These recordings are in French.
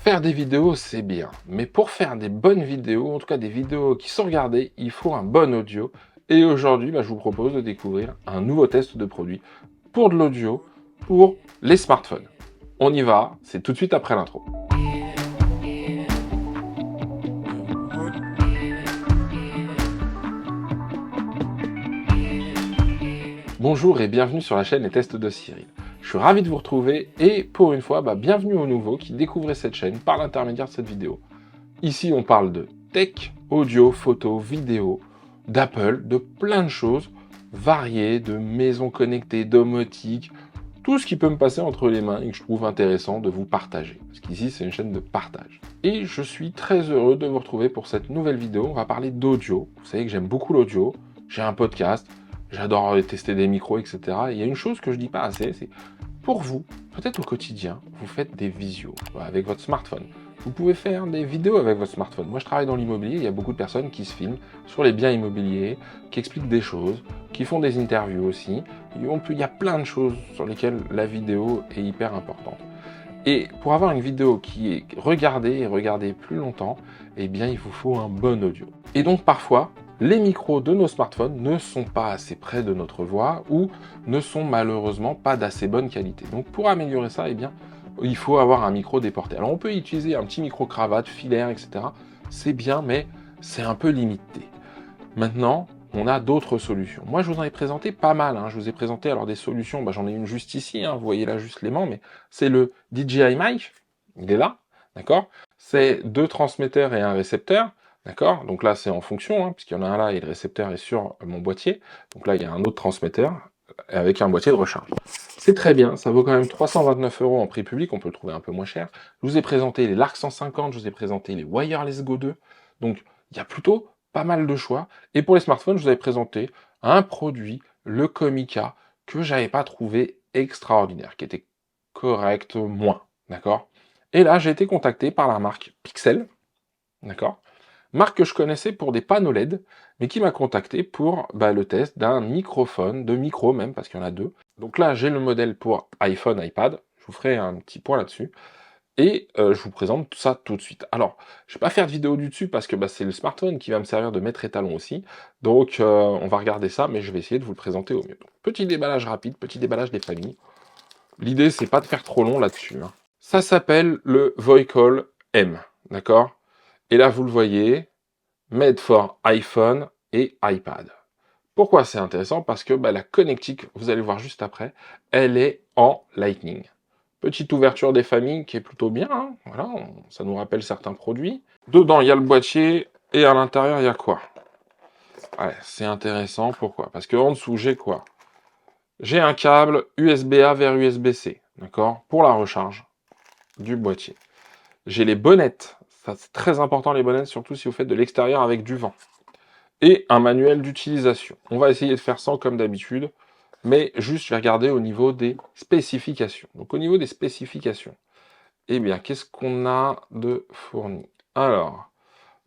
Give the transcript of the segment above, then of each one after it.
Faire des vidéos, c'est bien. Mais pour faire des bonnes vidéos, en tout cas des vidéos qui sont regardées, il faut un bon audio. Et aujourd'hui, je vous propose de découvrir un nouveau test de produit pour de l'audio, pour les smartphones. On y va, c'est tout de suite après l'intro. Bonjour et bienvenue sur la chaîne Les Tests de Cyril. Je suis ravi de vous retrouver et pour une fois, bienvenue aux nouveaux qui découvrent cette chaîne par l'intermédiaire de cette vidéo. Ici, on parle de tech, audio, photo, vidéo, d'Apple, de plein de choses variées, de maisons connectées, domotique, tout ce qui peut me passer entre les mains et que je trouve intéressant de vous partager. Parce qu'ici, c'est une chaîne de partage. Et je suis très heureux de vous retrouver pour cette nouvelle vidéo. On va parler d'audio. Vous savez que j'aime beaucoup l'audio. J'ai un podcast. J'adore tester des micros, etc. Et il y a une chose que je dis pas assez, c'est pour vous, peut-être au quotidien, vous faites des visios avec votre smartphone. Vous pouvez faire des vidéos avec votre smartphone. Moi, je travaille dans l'immobilier, il y a beaucoup de personnes qui se filment sur les biens immobiliers, qui expliquent des choses, qui font des interviews aussi. Il y a plein de choses sur lesquelles la vidéo est hyper importante. Et pour avoir une vidéo qui est regardée et regardée plus longtemps, eh bien, il vous faut un bon audio. Et donc, parfois, les micros de nos smartphones ne sont pas assez près de notre voix ou ne sont malheureusement pas d'assez bonne qualité. Donc, pour améliorer ça, eh bien, il faut avoir un micro déporté. Alors, on peut utiliser un petit micro cravate, filaire, etc. C'est bien, mais c'est un peu limité. Maintenant, on a d'autres solutions. Moi, je vous en ai présenté pas mal. Je vous ai présenté alors des solutions. J'en ai une juste ici. Vous voyez là juste l'aimant, mais c'est le DJI Mic. Il est là, d'accord. C'est 2 transmetteurs et un récepteur, d'accord. Donc là, c'est en fonction, puisqu'il y en a un là et le récepteur est sur mon boîtier. Donc là, il y a un autre transmetteur avec un boîtier de recharge. C'est très bien. Ça vaut quand même 329 € en prix public. On peut le trouver un peu moins cher. Je vous ai présenté les Lark 150. Je vous ai présenté les Wireless Go 2. Donc, il y a plutôt pas mal de choix. Et pour les smartphones, je vous avais présenté un produit, le Comica, que j'avais pas trouvé extraordinaire, qui était correct, moins, d'accord. Et là, j'ai été contacté par la marque Pixel, d'accord, marque que je connaissais pour des panneaux LED, mais qui m'a contacté pour le test d'un microphone, de micro même, parce qu'il y en a deux. Donc là, j'ai le modèle pour iPhone, iPad, je vous ferai un petit point là-dessus. Et je vous présente tout ça tout de suite. Alors, je vais pas faire de vidéo du dessus parce que c'est le smartphone qui va me servir de maître étalon aussi. Donc, on va regarder ça, mais je vais essayer de vous le présenter au mieux. Donc, petit déballage rapide, petit déballage des familles. L'idée, c'est pas de faire trop long là-dessus. Ça s'appelle le Voicall M, d'accord? Et là, vous le voyez, made for iPhone et iPad. Pourquoi c'est intéressant? Parce que la connectique, vous allez voir juste après, elle est en Lightning. Petite ouverture des familles qui est plutôt bien, voilà, ça nous rappelle certains produits. Dedans, il y a le boîtier, et à l'intérieur, il y a quoi? Ouais, c'est intéressant, pourquoi? Parce qu'en dessous, j'ai quoi? J'ai un câble USB-A vers USB-C, d'accord? Pour la recharge du boîtier. J'ai les bonnettes, ça c'est très important les bonnettes, surtout si vous faites de l'extérieur avec du vent. Et un manuel d'utilisation. On va essayer de faire ça comme d'habitude, mais juste je vais regarder au niveau des spécifications. Donc au niveau des spécifications, eh bien qu'est-ce qu'on a de fourni? Alors,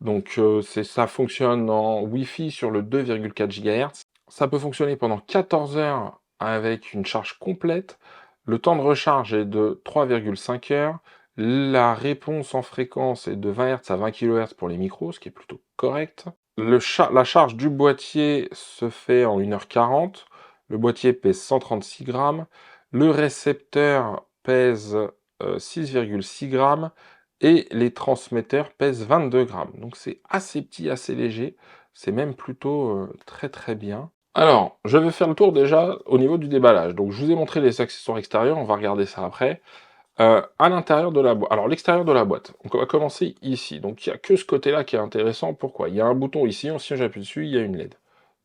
donc ça fonctionne en Wi-Fi sur le 2,4 GHz. Ça peut fonctionner pendant 14 heures avec une charge complète. Le temps de recharge est de 3,5 heures. La réponse en fréquence est de 20 Hz à 20 kHz pour les micros, ce qui est plutôt correct. La charge du boîtier se fait en 1h40. Le boîtier pèse 136 grammes. Le récepteur pèse 6,6 grammes. Et les transmetteurs pèsent 22 grammes. Donc c'est assez petit, assez léger. C'est même plutôt très très bien. Alors, je vais faire le tour déjà au niveau du déballage. Donc je vous ai montré les accessoires extérieurs, on va regarder ça après. À l'intérieur de la boîte. Alors l'extérieur de la boîte, on va commencer ici. Donc il n'y a que ce côté-là qui est intéressant. Pourquoi? Il y a un bouton ici, si j'appuie dessus, il y a une LED.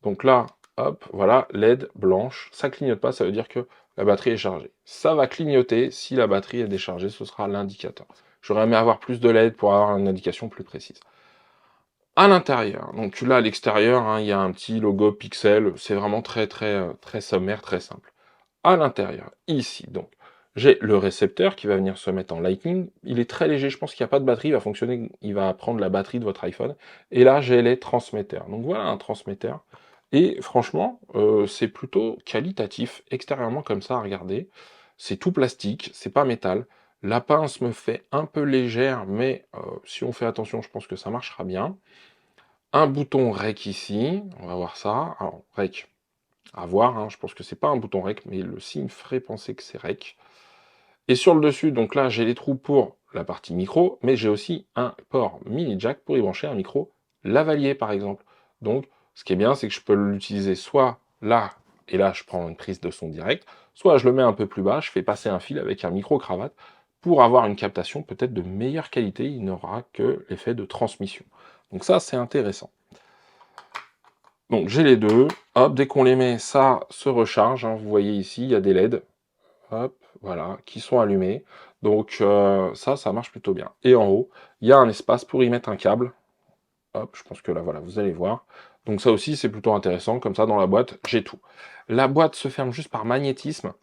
Donc là, hop, voilà, LED blanche. Ça clignote pas, ça veut dire que la batterie est chargée. Ça va clignoter si la batterie est déchargée, ce sera l'indicateur. J'aurais aimé avoir plus de LED pour avoir une indication plus précise. À l'intérieur, donc là à l'extérieur, il y a un petit logo Pixel, c'est vraiment très sommaire, très simple. À l'intérieur, ici, donc, j'ai le récepteur qui va venir se mettre en Lightning. Il est très léger, je pense qu'il n'y a pas de batterie, il va fonctionner, il va prendre la batterie de votre iPhone. Et là, j'ai les transmetteurs. Donc voilà un transmetteur. Et franchement, c'est plutôt qualitatif, extérieurement comme ça à regarder. C'est tout plastique, c'est pas métal. La pince me fait un peu légère, mais si on fait attention, je pense que ça marchera bien. Un bouton REC ici, on va voir ça. Alors, REC, à voir, hein, je pense que c'est pas un bouton REC, mais le signe ferait penser que c'est REC. Et sur le dessus, donc là, j'ai les trous pour la partie micro, mais j'ai aussi un port mini jack pour y brancher un micro lavalier, par exemple. Donc, ce qui est bien, c'est que je peux l'utiliser soit là, et là, je prends une prise de son direct, soit je le mets un peu plus bas, je fais passer un fil avec un micro-cravate pour avoir une captation peut-être de meilleure qualité, il n'aura que l'effet de transmission. Donc ça, c'est intéressant. Donc j'ai les deux, hop, dès qu'on les met, ça se recharge, hein. Vous voyez ici, il y a des LED, hop, voilà, qui sont allumés. Donc ça marche plutôt bien. Et en haut, il y a un espace pour y mettre un câble. Hop, je pense que là, voilà, vous allez voir. Donc ça aussi, c'est plutôt intéressant. Comme ça, dans la boîte, j'ai tout. La boîte se ferme juste par magnétisme.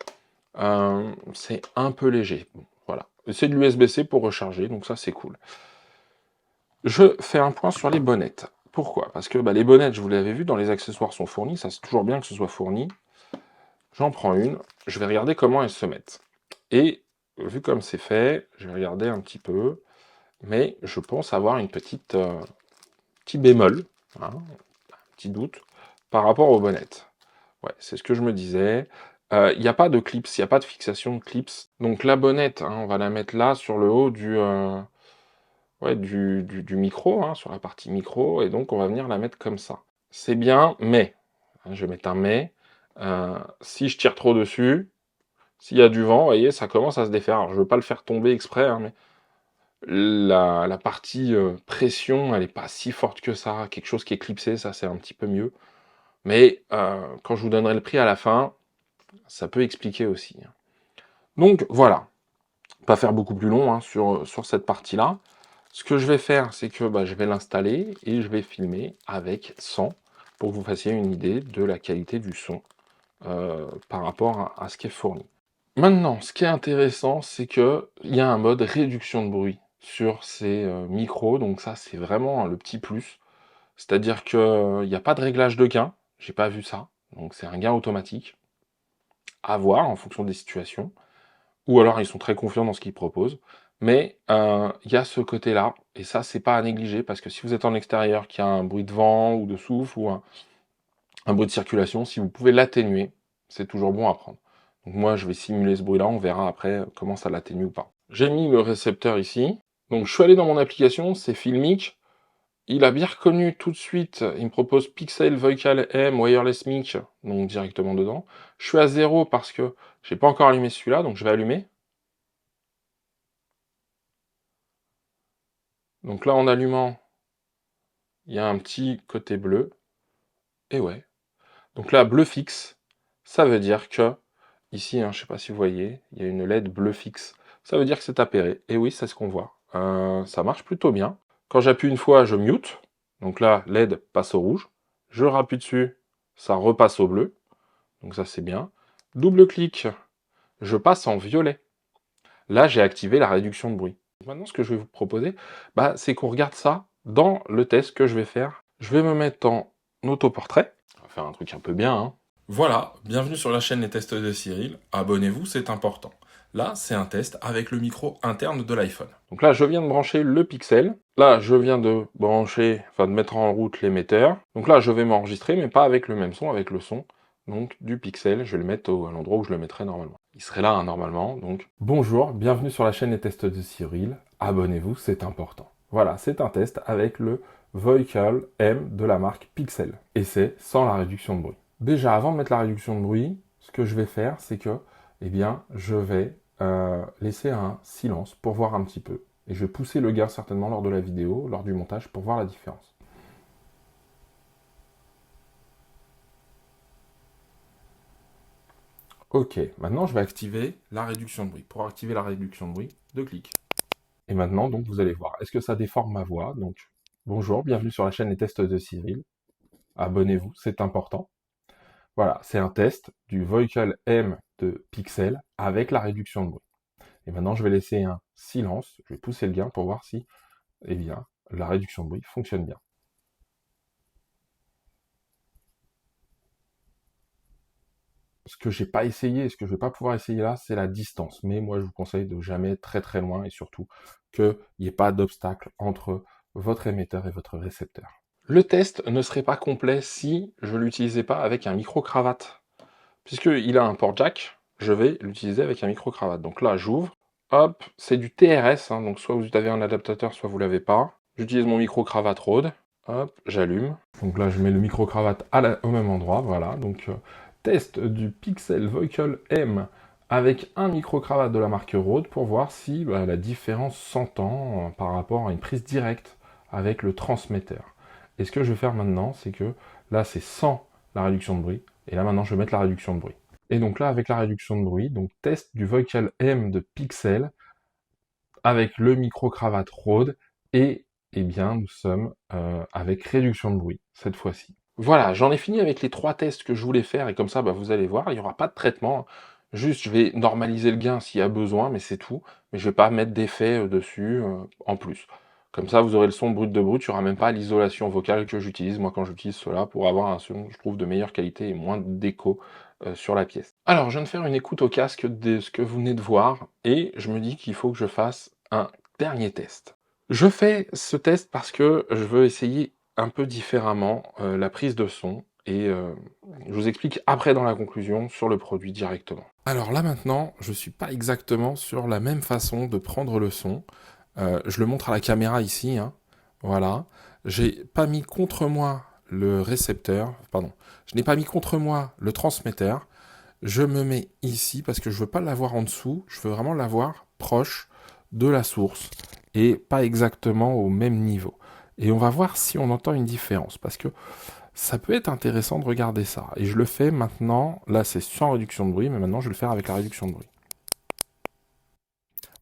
C'est un peu léger. Bon, voilà. C'est de l'USB-C pour recharger, donc ça, c'est cool. Je fais un point sur les bonnettes. Pourquoi? Parce que les bonnettes, je vous l'avais vu, dans les accessoires sont fournis. Ça, c'est toujours bien que ce soit fourni. J'en prends une. Je vais regarder comment elles se mettent. Et vu comme c'est fait, je vais regarder un petit peu. Mais je pense avoir une petite petit bémol, hein, un petit doute, par rapport aux bonnettes. Ouais, c'est ce que je me disais. Il n'y a pas de clips, il n'y a pas de fixation de clips. Donc la bonnette, hein, on va la mettre là, sur le haut du micro, hein, sur la partie micro, et donc on va venir la mettre comme ça. C'est bien, mais, hein, je vais mettre un mais, si je tire trop dessus, s'il y a du vent, vous voyez, ça commence à se défaire. Alors, je ne veux pas le faire tomber exprès, hein, mais la partie pression, elle n'est pas si forte que ça. Quelque chose qui est clipsé, ça c'est un petit peu mieux. Mais quand je vous donnerai le prix à la fin, ça peut expliquer aussi. Donc voilà, pas faire beaucoup plus long, hein, sur cette partie-là. Ce que je vais faire, c'est que je vais l'installer et je vais filmer avec 100 pour que vous fassiez une idée de la qualité du son par rapport à ce qui est fourni. Maintenant, ce qui est intéressant, c'est qu'il y a un mode réduction de bruit sur ces micros, donc ça c'est vraiment le petit plus. C'est-à-dire qu'il n'y a pas de réglage de gain, j'ai pas vu ça, donc c'est un gain automatique, à voir en fonction des situations, ou alors ils sont très confiants dans ce qu'ils proposent, mais il y a ce côté-là, et ça c'est pas à négliger, parce que si vous êtes en extérieur, qu'il y a un bruit de vent ou de souffle, ou un bruit de circulation, si vous pouvez l'atténuer, c'est toujours bon à prendre. Donc moi, je vais simuler ce bruit-là, on verra après comment ça l'atténue ou pas. J'ai mis le récepteur ici. Donc je suis allé dans mon application, c'est Filmic. Il a bien reconnu tout de suite, il me propose Pixel Vocal M Wireless Mic, donc directement dedans. Je suis à 0 parce que j'ai pas encore allumé celui-là, donc je vais allumer. Donc là, en allumant, il y a un petit côté bleu. Et ouais. Donc là, bleu fixe, ça veut dire que ici, hein, je ne sais pas si vous voyez, il y a une LED bleu fixe. Ça veut dire que c'est appairé. Et oui, c'est ce qu'on voit. Ça marche plutôt bien. Quand j'appuie une fois, je mute. Donc là, LED passe au rouge. Je rappuie dessus, ça repasse au bleu. Donc ça, c'est bien. Double clic, je passe en violet. Là, j'ai activé la réduction de bruit. Maintenant, ce que je vais vous proposer, c'est qu'on regarde ça dans le test que je vais faire. Je vais me mettre en autoportrait. On va faire un truc un peu bien, hein. Voilà, bienvenue sur la chaîne Les Tests de Cyril. Abonnez-vous, c'est important. Là, c'est un test avec le micro interne de l'iPhone. Donc là, je viens de brancher le Pixel. Là, je viens de de mettre en route l'émetteur. Donc là, je vais m'enregistrer, mais pas avec le même son, avec le son donc du Pixel. Je vais le mettre à l'endroit où je le mettrai normalement. Il serait là, hein, normalement, donc. Bonjour, bienvenue sur la chaîne Les Tests de Cyril. Abonnez-vous, c'est important. Voilà, c'est un test avec le Vocal M de la marque Pixel. Et c'est sans la réduction de bruit. Déjà, avant de mettre la réduction de bruit, ce que je vais faire, c'est que, je vais laisser un silence pour voir un petit peu. Et je vais pousser le gain certainement lors de la vidéo, lors du montage, pour voir la différence. Ok, maintenant je vais activer la réduction de bruit. Pour activer la réduction de bruit, 2 clics. Et maintenant, donc, vous allez voir, est-ce que ça déforme ma voix? Donc, bonjour, bienvenue sur la chaîne Les Tests de Cyril. Abonnez-vous, c'est important. Voilà, c'est un test du Vocal M de Pixel avec la réduction de bruit. Et maintenant, je vais laisser un silence, je vais pousser le gain pour voir si, la réduction de bruit fonctionne bien. ce que j'ai pas essayé et ce que je vais pas pouvoir essayer là, c'est la distance. Mais moi, je vous conseille de jamais très très loin et surtout qu'il n'y ait pas d'obstacle entre votre émetteur et votre récepteur. Le test ne serait pas complet si je l'utilisais pas avec un micro-cravate. Puisqu'il a un port jack, je vais l'utiliser avec un micro-cravate. Donc là, j'ouvre, hop, c'est du TRS, hein, donc soit vous avez un adaptateur, soit vous l'avez pas. J'utilise mon micro-cravate Rode, hop, j'allume. Donc là, je mets le micro-cravate au même endroit, voilà. Donc, test du Pixel Vocal M avec un micro-cravate de la marque Rode pour voir si la différence s'entend par rapport à une prise directe avec le transmetteur. Et ce que je vais faire maintenant, c'est que là, c'est sans la réduction de bruit. Et là, maintenant, je vais mettre la réduction de bruit. Et donc là, avec la réduction de bruit, donc test du Vocal M de Pixel avec le micro-cravate Rode et eh bien, nous sommes avec réduction de bruit cette fois-ci. Voilà, j'en ai fini avec les 3 tests que je voulais faire et comme ça, vous allez voir, il n'y aura pas de traitement. Juste, je vais normaliser le gain s'il y a besoin, mais c'est tout. Mais je ne vais pas mettre d'effet dessus en plus. Comme ça, vous aurez le son brut de brut, il n'y aura même pas l'isolation vocale que j'utilise, moi, quand j'utilise cela, pour avoir un son, je trouve, de meilleure qualité et moins d'écho sur la pièce. Alors, je viens de faire une écoute au casque de ce que vous venez de voir, et je me dis qu'il faut que je fasse un dernier test. Je fais ce test parce que je veux essayer un peu différemment la prise de son, et je vous explique après dans la conclusion sur le produit directement. Alors là maintenant, je suis pas exactement sur la même façon de prendre le son. Je le montre à la caméra ici, hein. Voilà. J'ai pas mis contre moi le récepteur, pardon. Je n'ai pas mis contre moi le transmetteur. Je me mets ici parce que je veux pas l'avoir en dessous. Je veux vraiment l'avoir proche de la source et pas exactement au même niveau. Et on va voir si on entend une différence parce que ça peut être intéressant de regarder ça. Et je le fais maintenant. Là, c'est sans réduction de bruit, mais maintenant je vais le faire avec la réduction de bruit.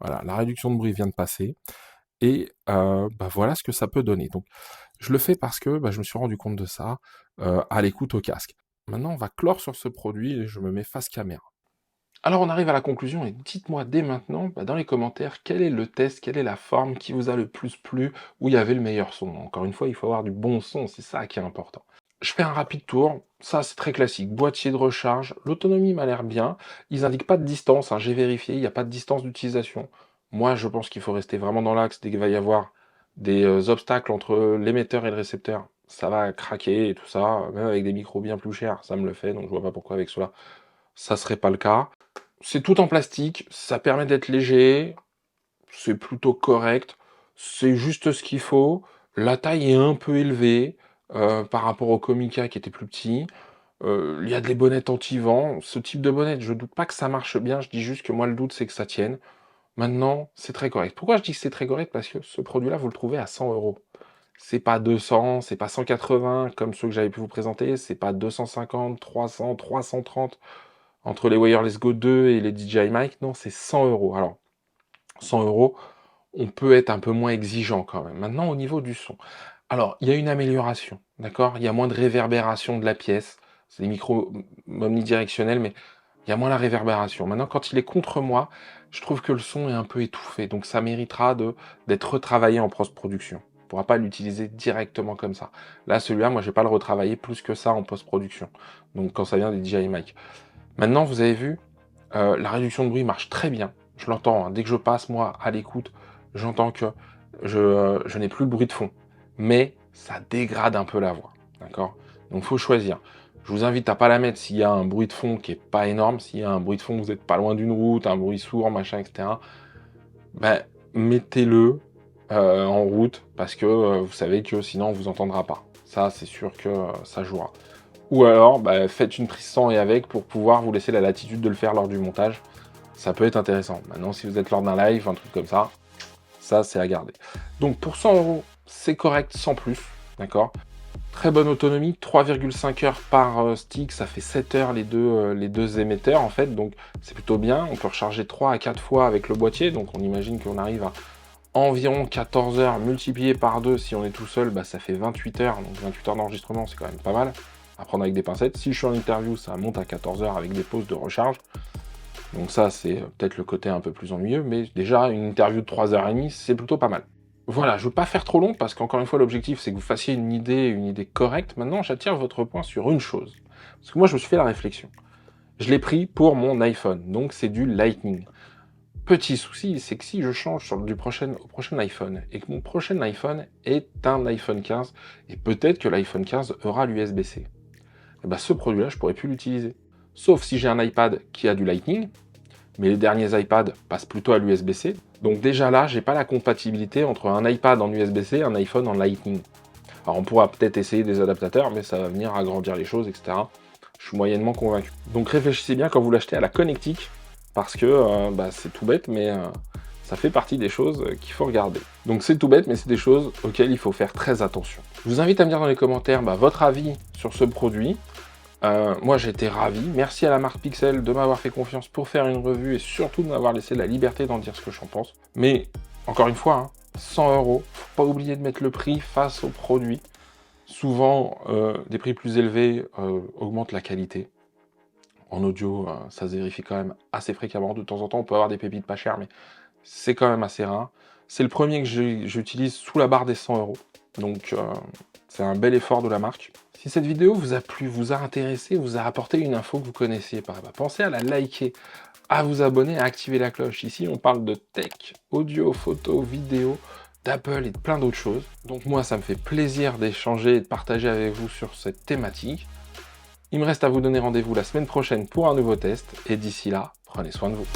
Voilà, la réduction de bruit vient de passer. Et voilà ce que ça peut donner. Donc, je le fais parce que je me suis rendu compte de ça à l'écoute au casque. Maintenant, on va clore sur ce produit et je me mets face caméra. Alors, on arrive à la conclusion et dites-moi dès maintenant, dans les commentaires, quel est le test, quelle est la forme qui vous a le plus plu, où il y avait le meilleur son. Encore une fois, il faut avoir du bon son, c'est ça qui est important. Je fais un rapide tour, ça c'est très classique, boîtier de recharge, l'autonomie m'a l'air bien, ils indiquent pas de distance, hein, j'ai vérifié, il n'y a pas de distance d'utilisation. Moi je pense qu'il faut rester vraiment dans l'axe dès qu'il va y avoir des obstacles entre l'émetteur et le récepteur, ça va craquer et tout ça, même avec des micros bien plus chers, ça me le fait, donc je vois pas pourquoi avec cela ça serait pas le cas. C'est tout en plastique, ça permet d'être léger, c'est plutôt correct, c'est juste ce qu'il faut. La taille est un peu élevée par rapport au Comica qui était plus petit. Il y a des bonnettes anti-vent. Ce type de bonnette, je doute pas que ça marche bien, je dis juste que moi le doute c'est que ça tienne. Maintenant, c'est très correct. Pourquoi je dis que c'est très correct? Parce que ce produit-là, vous le trouvez à 100 €. C'est pas 200, c'est pas 180 comme ceux que j'avais pu vous présenter, c'est pas 250, 300, 330 entre les Wireless Go 2 et les DJI Mic, non, c'est 100 €. Alors, 100 €, on peut être un peu moins exigeant quand même. Maintenant, au niveau du son. Alors, il y a une amélioration, d'accord? Il y a moins de réverbération de la pièce. C'est des micros omnidirectionnels, mais il y a moins la réverbération. Maintenant, quand il est contre moi, je trouve que le son est un peu étouffé. Donc, ça méritera d'être retravaillé en post-production. On ne pourra pas l'utiliser directement comme ça. Là, celui-là, moi, je ne vais pas le retravailler plus que ça en post-production. Donc, quand ça vient des DJI Mic. Maintenant, vous avez vu, la réduction de bruit marche très bien. Je l'entends, hein. Dès que je passe, moi, à l'écoute, j'entends que je n'ai plus le bruit de fond. Mais ça dégrade un peu la voix, d'accord? Donc, il faut choisir. Je vous invite à pas la mettre s'il y a un bruit de fond qui est pas énorme, s'il y a un bruit de fond, vous n'êtes pas loin d'une route, un bruit sourd, machin, etc. Mettez-le en route parce que vous savez que sinon on vous entendra pas. Ça, c'est sûr que ça jouera. Ou alors, faites une prise sans et avec pour pouvoir vous laisser la latitude de le faire lors du montage. Ça peut être intéressant. Maintenant, si vous êtes lors d'un live, un truc comme ça, c'est à garder. Donc, pour 100 €, c'est correct sans plus, d'accord? Très bonne autonomie, 3,5 heures par stick, ça fait 7 heures les deux émetteurs, en fait, donc c'est plutôt bien. On peut recharger 3 à 4 fois avec le boîtier, donc on imagine qu'on arrive à environ 14 heures multiplié par 2. Si on est tout seul, ça fait 28 heures, donc 28 heures d'enregistrement, c'est quand même pas mal. À prendre avec des pincettes. Si je suis en interview, ça monte à 14 heures avec des pauses de recharge. Donc ça, c'est peut-être le côté un peu plus ennuyeux, mais déjà, une interview de 3h30, c'est plutôt pas mal. Voilà, je ne veux pas faire trop long, parce qu'encore une fois, l'objectif, c'est que vous fassiez une idée correcte. Maintenant, j'attire votre point sur une chose. Parce que moi, je me suis fait la réflexion. Je l'ai pris pour mon iPhone, donc c'est du Lightning. Petit souci, c'est que si je change au prochain iPhone, et que mon prochain iPhone est un iPhone 15, et peut-être que l'iPhone 15 aura l'USB-C, et ben ce produit-là, je pourrais plus l'utiliser. Sauf si j'ai un iPad qui a du Lightning, mais les derniers iPads passent plutôt à l'USB-C. Donc déjà là, j'ai pas la compatibilité entre un iPad en USB-C et un iPhone en Lightning. Alors on pourra peut-être essayer des adaptateurs, mais ça va venir agrandir les choses, etc. Je suis moyennement convaincu. Donc réfléchissez bien quand vous l'achetez à la connectique, parce que c'est tout bête, mais ça fait partie des choses qu'il faut regarder. Donc c'est tout bête, mais c'est des choses auxquelles il faut faire très attention. Je vous invite à me dire dans les commentaires votre avis sur ce produit. Moi j'étais ravi, merci à la marque Pixel de m'avoir fait confiance pour faire une revue et surtout de m'avoir laissé la liberté d'en dire ce que j'en pense. Mais encore une fois, 100 €, faut pas oublier de mettre le prix face au produit. Souvent, des prix plus élevés augmentent la qualité. En audio, ça se vérifie quand même assez fréquemment. De temps en temps, on peut avoir des pépites pas chères, mais c'est quand même assez rare. C'est le premier que j'utilise sous la barre des 100 €. Donc, c'est un bel effort de la marque. Si cette vidéo vous a plu, vous a intéressé, vous a apporté une info que vous connaissiez pas, pensez à la liker, à vous abonner, à activer la cloche. Ici, on parle de tech, audio, photo, vidéo, d'Apple et de plein d'autres choses. Donc moi, ça me fait plaisir d'échanger et de partager avec vous sur cette thématique. Il me reste à vous donner rendez-vous la semaine prochaine pour un nouveau test, et d'ici là, prenez soin de vous.